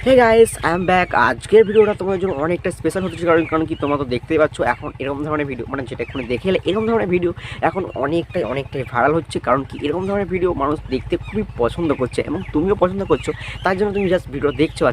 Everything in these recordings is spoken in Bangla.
Hey guys, I am back. আজকের ভিডিওটা তোমাদের জন্য অনেকটা স্পেশাল হতে কারণ কারণ কি তোমরা তো দেখতেই পাচ্ছ এখন এরকম ধরনের ভিডিও মানে যেটা এখানে দেখে এলে এরকম ধরনের ভিডিও এখন অনেকটাই ভাইরাল হচ্ছে। কারণ কি এরকম ধরনের ভিডিও মানুষ দেখতে খুবই পছন্দ করছে এবং তুমিও পছন্দ করছো, তার জন্য তুমি জাস্ট ভিডিও দেখছো।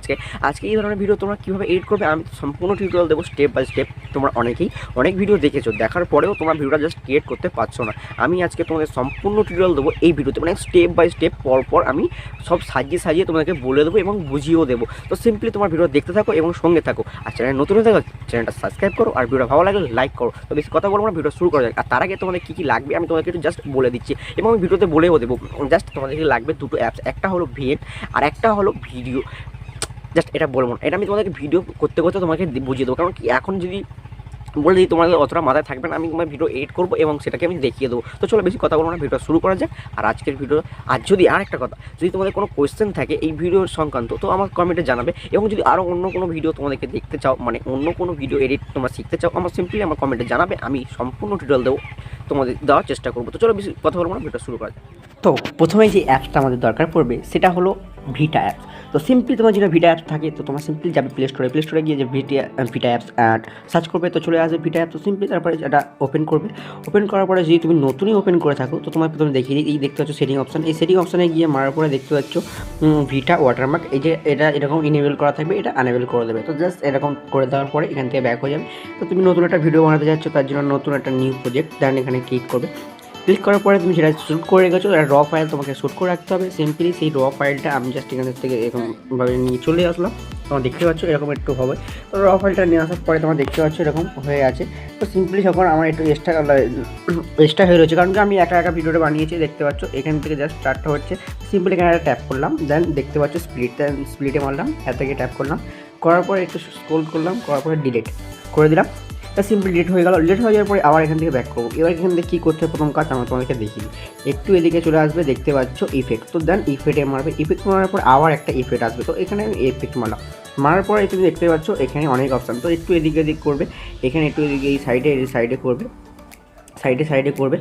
আজকে এই ধরনের ভিডিও তোমরা কীভাবে এডিট করবে আমি সম্পূর্ণ টিউটোরিয়াল দেবো স্টেপ বাই স্টেপ। তোমরা অনেকেই অনেক ভিডিও দেখেছো, দেখার পরেও তোমরা ভিডিওটা জাস্ট ক্রিয়েট করতে পারছো না। আমি আজকে তোমাদের সম্পূর্ণ টিউটোরিয়াল দেবো এই ভিডিওতে, মানে স্টেপ বাই স্টেপ পর আমি সব সাজিয়ে তোমাদেরকে বলে দেবো এবং বুঝিয়েও দেবো। তো সিম্পলি তোমার ভিডিও দেখতে থাকো এবং সঙ্গে থাকো। আর চ্যানেল নতুন হয়ে থাকো চ্যানেলটা সাবস্ক্রাইব করো, আর ভিডিও ভালো লাগলে লাইক করো। তো বেশি কথা বলবো না, ভিডিও শুরু করা যায়। আর তার আগে তোমাদের কী লাগবে আমি তোমাদেরকে একটু জাস্ট বলে দিচ্ছি এবং আমি ভিডিওতে বলেও দেবো। জাস্ট তোমাদেরকে লাগবে দুটো অ্যাপস, একটা হলো ভিএন আর একটা হলো ভিডিও। জাস্ট এটা বলবো না, এটা আমি তোমাদেরকে ভিডিও করতে তোমাকে বুঝিয়ে দেবো। কারণ কি এখন যদি বলে দিই তোমাদের অতটা মাথায় থাকবে না, আমি তোমার ভিডিও এডিট করবো এবং সেটাকে আমি দেখিয়ে দেবো। তো চলো বেশি কথা বলবো না, ভিডিও শুরু করা যায়। আর আজকের ভিডিও, আর যদি আর একটা কথা, যদি তোমাদের কোনো কোয়েশ্চেন থাকে এই ভিডিওর সংক্রান্ত তো আমার কমেন্টে জানাবে। এবং যদি আরও অন্য কোনো ভিডিও তোমাদেরকে দেখতে চাও, মানে অন্য কোনো ভিডিও এডিট তোমরা শিখতে চাও, আমার সিম্পলি আমার কমেন্টে জানাবে, আমি সম্পূর্ণ টিউটোরিয়াল দেবো, তোমাদের দেওয়ার চেষ্টা করবো। তো চলো বেশি কথা বলবো না, ভিডিও শুরু করা যায়। তো প্রথমে যে অ্যাপসটা আমাদের দরকার পড়বে সেটা হলো ভিটা অ্যাপস। তো সিম্পলি তোমার যেটা ভিটা অ্যাপস থাকে তো তোমার সিম্পলি যাবে প্লে স্টোরে গিয়ে যে ভিটা অ্যাপস অ্যাড সার্চ করবে, তো চলে আসবে ভিটা অ্যাপ। তো সিম্পলি তারপরে এটা ওপেন করবে। ওপেন করার পরে যদি তুমি নতুনই ওপেন করে থাকো তো তোমার প্রথমে দেখিয়ে দিই, এই দেখতে পাচ্ছ সেটিং অপশান। এই সেটিং অপশানে গিয়ে মারার পরে দেখতে পাচ্ছ ভিটা ওয়াটারমার্ক, এই যে এটা এরকম ইনেবল করা থাকবে, এটা আনেবল করে দেবে। তো জাস্ট এরকম করে দেওয়ার পরে এখান থেকে ব্যাক হয়ে যাবে। তো তুমি নতুন একটা ভিডিও বানাতে যাচ্ছ, তার জন্য নতুন একটা নিউ প্রজেক্ট, দেন এখানে ক্লিক করবে। ক্লিক করার পরে তুমি যেটা শ্যুট করে রেখেছো র ফাইল তোমাকে শ্যুট করে রাখতে হবে। সিম্পলি সেই র ফাইলটা আমি জাস্ট এখান থেকে এরকমভাবে নিয়ে চলে আসলাম। তোমরা দেখতে পাচ্ছ এরকম একটু হবে। তো র ফাইলটা নিয়ে আসার পরে তোমরা দেখতে পাচ্ছ এরকম হয়ে আছে। তো সিম্পলি যখন আমার একটু এক্সট্রা হয়ে রয়েছে, কারণ কি আমি একা ভিডিওটা বানিয়েছি, দেখতে পাচ্ছ এখান থেকে জাস্ট স্টার্টটা হচ্ছে। সিম্পলি এখানে একটা ট্যাপ করলাম, দেন দেখতে পাচ্ছ স্প্লিটে মারলাম, এর থেকে ট্যাপ করলাম, করার পরে একটু স্ক্রল করলাম, করার পরে ডিলিট করে দিলাম। সিম্পলি ডিলিট হয়ে গেল। ডিলিট হয়ে যাওয়ার পরে আবার এখান থেকে ব্যাক করবো। এবার এখান থেকে কী করতে হবে, প্রথম কাজ আমরা তোমাদেরকে দেখিয়ে দিই। একটু এদিকে চলে আসবে, দেখতে পাচ্ছ ইফেক্ট। তো দেন ইফেক্টে মারবে, ইফেক্ট মারার পর আবার একটা ইফেক্ট আসবে। তো এখানে আমি ইফেক্ট মারলাম, মারার পরে তুমি দেখতে পাচ্ছ এখানে অনেক অপশান। তো একটু এদিক করবে, এখানে একটু এদিকে এই সাইডে করবে, সাইডে করবে।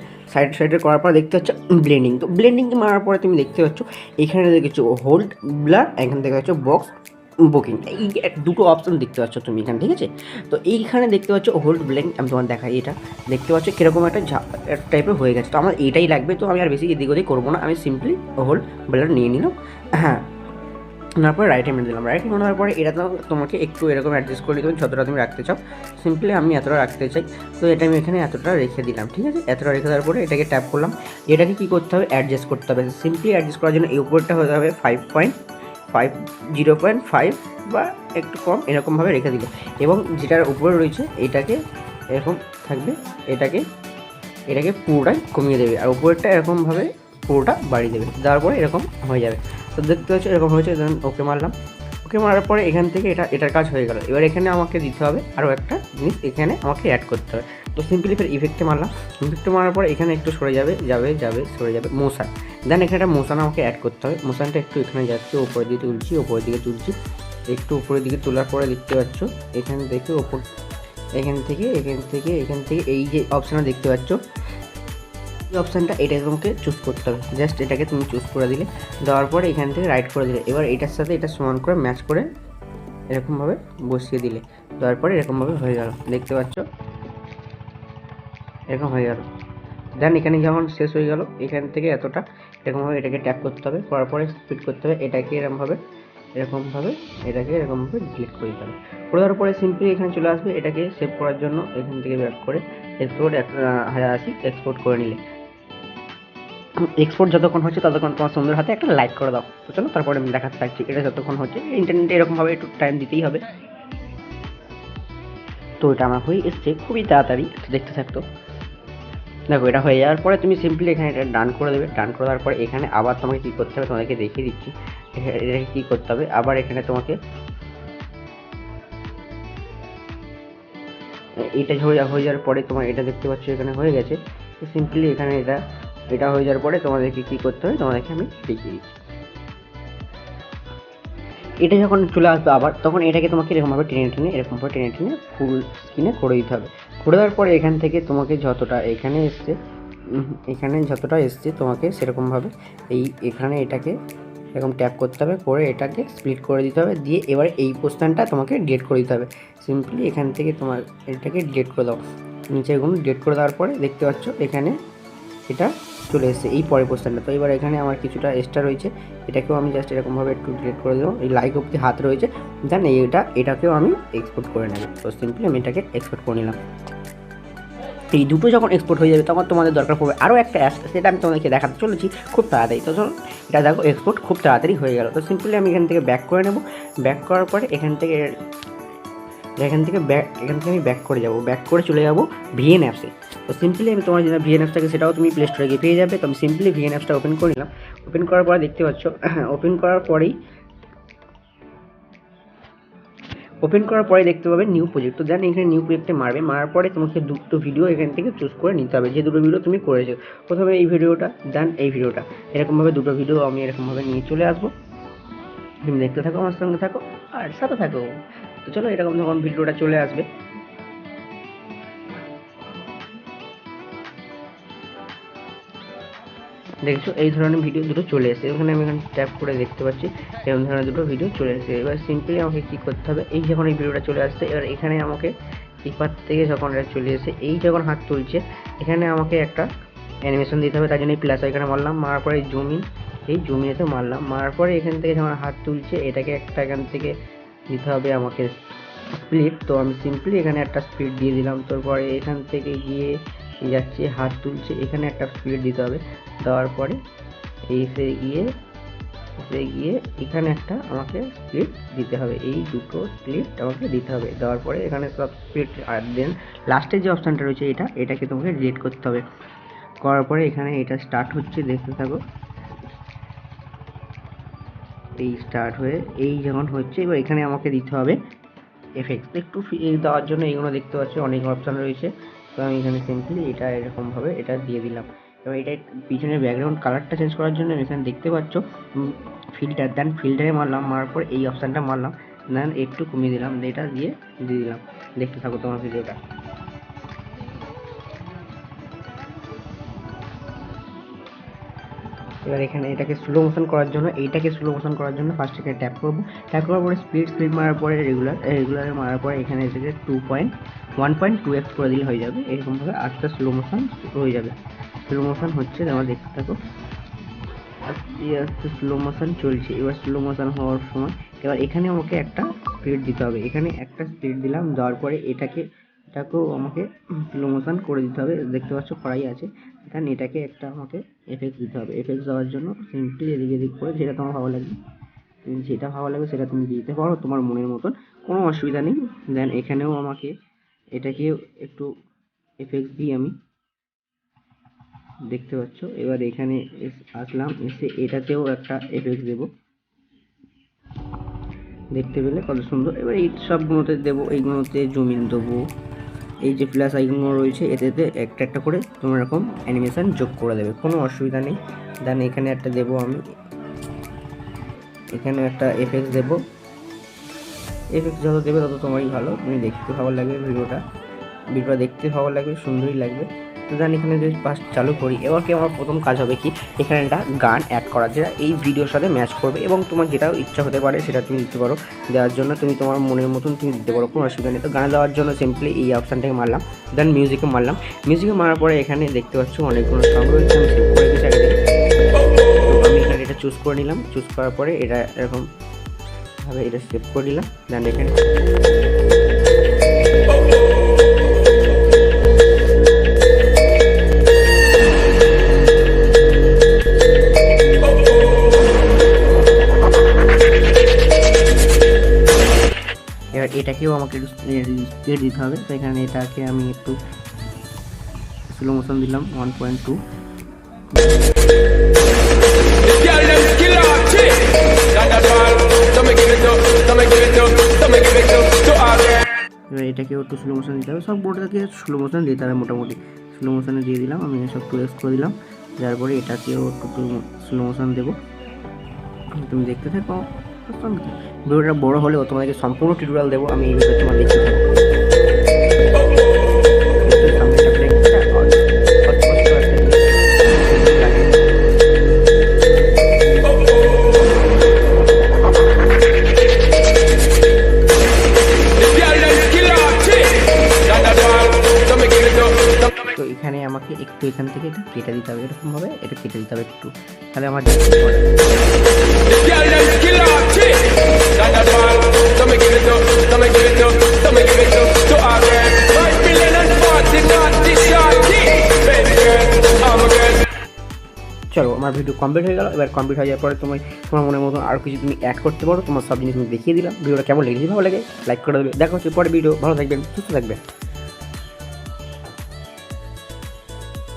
সাইডে করার পর দেখতে পাচ্ছ ব্লেন্ডিং। তো ব্লেন্ডিং মারার পরে তুমি দেখতে পাচ্ছ এখানে দেখছো হোল্ড ব্লার, এখানে দেখতে পাচ্ছ বক্স বুকিং, এই দুটো অপশান দেখতে পাচ্ছ তুমি এখানে, ঠিক আছে। তো এইখানে দেখতে পাচ্ছ হোল্ড ব্লেন্ড, আমি তোমার দেখাই, এটা দেখতে পাচ্ছ কীরকম একটা টাইপের হয়ে গেছে। তো আমার এটাই লাগবে, তো আমি আর বেশি এদিক ওদিক করবো না, আমি সিম্পলি হোল্ড ব্লেন্ড নিয়ে নিলাম। হ্যাঁ, তারপরে রাইট হ্যান্ড দিলাম। রাইট হ্যান্ড নেওয়ার পরে এটা তোমাকে একটু এরকম অ্যাডজাস্ট করে দিতে হবে যতটা তুমি রাখতে চাও। সিম্পলি আমি এতটা রাখতে চাই, তো এটা আমি এখানে এতটা রেখে দিলাম, ঠিক আছে। এতটা রেখে দেওয়ার পরে এটাকে ট্যাপ করলাম। এটাকে কী করতে হবে, অ্যাডজাস্ট করতে হবে। সিম্পলি অ্যাডজাস্ট করার জন্য এই উপরটা হতে হবে 0.5 বা একটু কম, এরকমভাবে রেখে দিল। এবং যেটার উপরে রয়েছে এটাকে এরকম থাকবে, এটাকে পুরোটাই কমিয়ে দেবে, আর উপরেরটা এরকমভাবে পুরোটা বাড়িয়ে দেবে। দেওয়ার পরে এরকম হয়ে যাবে। তো দেখতে পাচ্ছ এরকম হয়েছে, দেন ওকে মারলাম। ওকে মারার পরে এখান থেকে এটার কাজ হয়ে গেল। এবার এখানে আমাকে দিতে হবে আরও একটা জিনিস, এখানে আমাকে অ্যাড করতে হবে। তো সিম্পলি ফের ইফেক্টে মারলাম। ইফেক্টে মারার পরে এখানে একটু সরে যাবে সরে যাবে মোশন। দেন এখানে একটা মোশন আমাকে অ্যাড করতে হবে। মোশনটা একটু এখানে যাচ্ছে, উপরের দিকে তুলছি, একটু উপরের দিকে তোলার পরে দেখতে পাচ্ছ এখান থেকে এখান থেকে এই যে অপশানটা দেখতে পাচ্ছ, এই অপশানটা এটা তোমাকে চুজ করতে হবে। জাস্ট এটাকে তুমি চুজ করে দিলে, দেওয়ার পরে এখান থেকে রাইট করে দিলে। এবার এটার সাথে এটা সমান করে ম্যাচ করে এরকমভাবে বসিয়ে দিলে, দেওয়ার পরে এরকমভাবে হয়ে গেল, দেখতে পাচ্ছ এরকম হয়ে গেল। দেন এখানে যখন শেষ হয়ে গেল, এখান থেকে এতটা এরকমভাবে এটাকে ট্যাপ করতে হবে, করার পরে স্পিড করতে হবে, এটাকে এরকমভাবে ডিলিট করে দিতে হবে। করে দেওয়ার পরে সিম্পলি এখানে চলে আসবে। এটাকে সেভ করার জন্য এখান থেকে ব্যাক করে এক্সপোর্ট করে নিলে, এক্সপোর্ট যতক্ষণ হচ্ছে ততক্ষণ তোমার সুন্দর হাতে একটা লাইক করে দাও। তো চলো তারপরে আমি দেখাতে থাকছি এটা যতক্ষণ হচ্ছে। ইন্টারনেটে এরকমভাবে একটু টাইম দিতেই হবে। তো এটা আমার হয়ে এসছে খুবই তাড়াতাড়ি, দেখতে থাকতো। দেখো এটা হয়ে যাওয়ার পরে তুমি সিম্পলি এখানে এটা ডান করে দেবে। ডান করে দেওয়ার পরে এখানে আবার তোমাকে কী করতে হবে, তোমাদেরকে দেখিয়ে দিচ্ছি এটাকে কী করতে হবে। আবার এখানে তোমাকে এটা হয়ে যাওয়ার পরে তোমার এটা দেখতে পাচ্ছ এখানে হয়ে গেছে। তো সিম্পলি এখানে এটা হয়ে যাওয়ার পরে তোমাদেরকে কী করতে হবে, তোমাদেরকে আমি দেখিয়ে দিচ্ছি। এটা যখন চলে আসবে আবার, তখন এটাকে তোমাকে এরকমভাবে টেনে ফুল স্ক্রিনে করে দিতে হবে। করে দেওয়ার পরে এখান থেকে তোমাকে যতটা এখানে যতটা এসছে তোমাকে সেরকমভাবে এখানে এটাকে এরকম ট্যাপ করতে হবে, করে এটাকে স্প্লিট করে দিতে হবে, দিয়ে এবার এই পোস্টানটা তোমাকে ডিলিট করে দিতে হবে। সিম্পলি এখান থেকে তোমার এটাকে ডিলিট করে দাও, নিচেগুলো ডিলিট করে দেওয়ার পরে দেখতে পাচ্ছ এখানে এটা চলে এসেছে এই পরের পোস্টারটা। তো এবার এখানে আমার কিছুটা এক্সট্রা রয়েছে, এটাকেও আমি জাস্ট এরকমভাবে একটু ডিলিট করে দেবো। এই লাইক অব্দি হাত রয়েছে, দেন এটাকেও আমি এক্সপোর্ট করে নেব। তো সিম্পলি আমি এটাকে এক্সপোর্ট করে নিলাম। এই দুটো যখন এক্সপোর্ট হয়ে যাবে তখন তোমাদের দরকার পড়বে আরও একটা অ্যাপ, সেটা আমি তোমাদেরকে দেখাতে চলেছি খুব তাড়াতাড়ি। তো চলো এটা দেখো এক্সপোর্ট খুব তাড়াতাড়ি হয়ে গেল। তো সিম্পলি আমি এখান থেকে ব্যাক করে নেব। ব্যাক করার পরে এখান থেকে আমি ব্যাক করে যাব, ব্যাক করে চলে যাব ভিএন অ্যাপসে। তো সিম্পলি আমি তোমার যেটা ভিএন অ্যাপসটাকে সেটাও তুমি প্লে স্টোরে গিয়ে পেয়ে যাবে। তো আমি সিম্পলি ভিএন অ্যাপসটা ওপেন করে নিলাম। ওপেন করার পরে দেখতে পাচ্ছ ওপেন করার পরে দেখতে পাবে নিউ প্রজেক্ট। তো দেন এখানে নিউ প্রজেক্টে মারার পরে তোমাকে দুটো ভিডিও এখান থেকে চুজ করে নিতে হবে, যে দুটো ভিডিও তুমি করেছো। প্রথমে এই ভিডিওটা, দেন এই ভিডিওটা, এরকমভাবে দুটো ভিডিও আমি এরকমভাবে নিয়ে চলে আসবো। তুমি দেখতে থাকো, আমার সঙ্গে থাকো আর সাথে থাকো। তো চলো এরকম যখন ভিডিওটা চলে আসবে, দেখছো এই ধরনের ভিডিও দুটো চলে এসেছে। এখানে আমি ট্যাপ করে দেখতে পাচ্ছি এরকম ধরনের দুটো ভিডিও চলে এসেছে। এবার সিম্পলি আমাকে কী করতে হবে, এই যখন এই ভিডিওটা চলে আসছে, এবার এখানে আমাকে এই পার থেকে যখন এটা চলে এসে এই যখন হাত তুলছে এখানে আমাকে একটা অ্যানিমেশন দিতে হবে। তার জন্য এই প্লাস এখানে মারলাম, মারার পরে এই জুমিনেতে মারলাম, মারার পরে এখান থেকে যখন হাত তুলছে এটাকে একটা এখান থেকে দিতে হবে আমাকে স্প্লিট। তো আমি সিম্পলি এখানে একটা স্প্লিট দিয়ে দিলাম। তারপরে এখান থেকে গিয়ে যাচ্ছে হাত তুলছে, এখানে একটা স্প্লিট দিতে হবে। দেওয়ার পরে এসে গিয়ে এখানে একটা আমাকে স্প্লিট দিতে হবে, এই দুটো স্প্লিট আমাকে দিতে হবে। দেওয়ার পরে এখানে সব স্প্লিট, আর দেন লাস্টের যে অপশানটা রয়েছে এটাকে তোমাকে ডিলিট করতে হবে। করার পরে এখানে এটা স্টার্ট হচ্ছে, দেখতে থাকো। এই স্টার্ট হয়ে এই যখন হচ্ছে, এবার এখানে আমাকে দিতে হবে এফেক্টস। একটু দেওয়ার জন্য এইগুলো দেখতে পাচ্ছি অনেক অপশান রয়েছে। তো আমি এখানে সিম্পলি এটা এরকমভাবে এটা দিয়ে দিলাম। এবার এটা পিছনের ব্যাকগ্রাউন্ড কালারটা চেঞ্জ করার জন্য এখানে দেখতে পাচ্ছ ফিল্টার, দেন ফিল্টারে মারলাম, মারার পর এই অপশানটা মারলাম, দেন একটু কমিয়ে দিলাম, এটা দিয়ে দিলাম। দেখতে থাকো তোমার ভিডিওটা। এবার এখানে এটাকে স্লো মোশন করার জন্য ফার্স্ট এখানে ট্যাপ করবো। ট্যাপ করার পরে স্পিড মারার পরে রেগুলারে মারার পরে এখানে এসে 1.2x করে দিলে হয়ে যাবে। এরকমভাবে আস্তে স্লো মোশন হয়ে যাবে। স্লো মোশন হচ্ছে, তোমরা দেখতে থাকো, আস্তে স্লো মোশন চলছে। এবার স্লো মোশন হওয়ার সময় এবার এখানে আমাকে একটা স্পিড দিতে হবে, এখানে একটা স্পিড দিলাম। দেওয়ার পরে এটাকেও আমাকে স্লো মোশন করে দিতে হবে, দেখতে পাচ্ছ করাই আছে। এখানে এটাকে একটা আমাকে এফেক্টস দিতে হবে। এফেক্টস দেওয়ার জন্য সিম্পলি এদিক করে যেটা তোমার ভালো লাগবে সেটা তুমি দিতে পারো তোমার মনের মতন, কোনো অসুবিধা নেই। দেন এখানেও আমাকে এটাকে একটু এফেক্টস দিই আমি, দেখতে পাচ্ছ। এবার এখানে আসলাম, এসে এটাতেও একটা এফেক্টস দেবো, দেখতে পেলে কত সুন্দর। এবার এই সবগুলোতে দেবো, এইগুলোতে জুম ইন দেবো, এই যে প্লাস আইকনগুলো রয়েছে এটাতে একটা করে তোমার এরকম অ্যানিমেশন যোগ করে দেবে, কোনো অসুবিধা নেই। দেন এখানে একটা দেবো আমি, এখানে একটা এফেক্টস দেবো। এফেক্টস যত দেবে তত তোমারই ভালো, তুমি দেখতে ভালো লাগবে, ভিডিওটা দেখতে ভালো লাগবে, সুন্দরই লাগবে। তো দেন এখানে যদি ফার্স্ট চালু করি, এবার কি আমার প্রথম কাজ হবে কি, এখানে একটা গান অ্যাড করা যেটা এই ভিডিওর সাথে ম্যাচ করবে, এবং তোমার যেটাও ইচ্ছা হতে পারে সেটা তুমি দিতে পারো। দেওয়ার জন্য তুমি তোমার মনের মতন তুমি দিতে পারো, কোনো অসুবিধা নেই। তো গান দেওয়ার জন্য সিম্পলি এই অপশানটাকে মারলাম, দেন মিউজিকে মারার পরে এখানে দেখতে পাচ্ছ অনেকগুলো সং রয়েছে, আমি সেভ করে দিচ্ছি আগে থেকে। তো আমি এখানে এটা চুজ করে নিলাম, চুজ করার পরে এটা এরকমভাবে এটা সেভ করে নিলাম। দেন এখানে এটাকেও আমাকে একটু স্পিড দিতে হবে। তো এখানে এটাকে আমি একটু স্লো মোশন দিলাম 1.2। এবার এটাকেও একটু স্লো মোশন দিতে হবে, সব বোর্ডটাকে স্লো মোশন দিতে হবে, মোটামুটি স্লো মোশনে দিয়ে দিলাম। আমি সব 2x করে দিলাম, যার পরে এটাকেও একটু স্লো মোশন দেবো। তুমি দেখতে থাকো, ভিডিওটা বড় হলেও তোমাদেরকে সম্পূর্ণ টিউটোরিয়াল দেবো আমি, এই ভিডিও তোমার দেখতে থাকো। হবে, এটা কেটে দিতে হবে একটু, তাহলে আমার চলো আমার ভিডিও কমপ্লিট হয়ে গেল। এবার কমপ্লিট হয়ে যাওয়ার পরে তোমার মনের মতন আরও কিছু তুমি অ্যাড করতে পারো, তোমার সব জিনিস আমি দেখিয়ে দিলাম। ভিডিওটা কেমন লেগেছে, ভালো লাগে লাইক করে দেবে। দেখা হচ্ছে পরে ভিডিও, ভালো থাকবেন, সুস্থ থাকবেন।